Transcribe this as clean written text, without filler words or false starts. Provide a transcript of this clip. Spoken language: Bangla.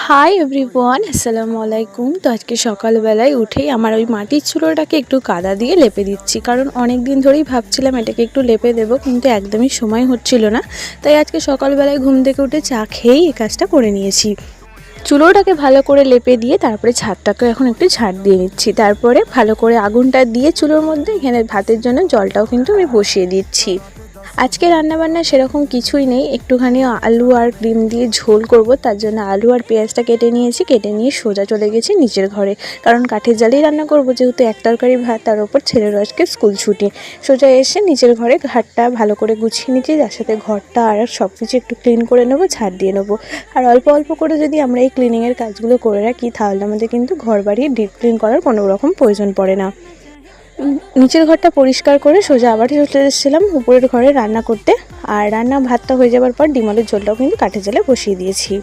হাই এভরিওয়ান, আসসালামু আলাইকুম। তো আজকে সকালবেলায় উঠেই আমার ওই মাটির চুলোটাকে একটু কাদা দিয়ে লেপে দিচ্ছি, কারণ অনেক দিন ধরেই ভাবছিলাম এটাকে একটু লেপে দেবো, কিন্তু একদমই সময় হচ্ছিল না। তাই আজকে সকালবেলায় ঘুম থেকে উঠে চা খেয়েই এই কাজটা করে নিয়েছি। চুলোটাকে ভালো করে লেপে দিয়ে তারপরে ছাদটাকে এখন একটু ঝাড় দিয়ে নিচ্ছি। তারপরে ভালো করে আগুনটা দিয়ে চুলোর মধ্যে এখানে ভাতের জন্য জলটাও কিন্তু আমি বসিয়ে দিচ্ছি। আজকে রান্নাবান্না সেরকম কিছুই নেই, একটুখানি আলু আর ডিম দিয়ে ঝোল করব। তার জন্য আলু আর পেঁয়াজটা কেটে নিয়েছি, কেটে নিয়ে সোজা চলে গেছি নিচের ঘরে, কারণ কাঠের জালেই রান্না করব, যেহেতু এক তরকারি ভাত, তার উপর ছেলের আজকে স্কুল ছুটি। সোজা এসে নিচের ঘরে ঘাটটা ভালো করে গুছিয়ে নিচ্ছি, যার সাথে ঘরটা আর সব কিছু একটু ক্লিন করে নেবো, ঝাড় দিয়ে নেবো। আর অল্প অল্প করে যদি আমরা এই ক্লিনিংয়ের কাজগুলো করে রাখি, তাহলে আমাদের কিন্তু ঘর বাড়ি ডিপ ক্লিন করার কোনো রকম প্রয়োজন পড়ে না। নিচের ঘরটা পরিষ্কার করে সোজা আবার চলে এসেছিলাম উপরের ঘরে রান্না করতে। আর ভাতটা হয়ে যাওয়ার পর ডিম আলুর ঝোলটাও কিন্তু কাঠের জালে বসিয়ে দিয়েছি।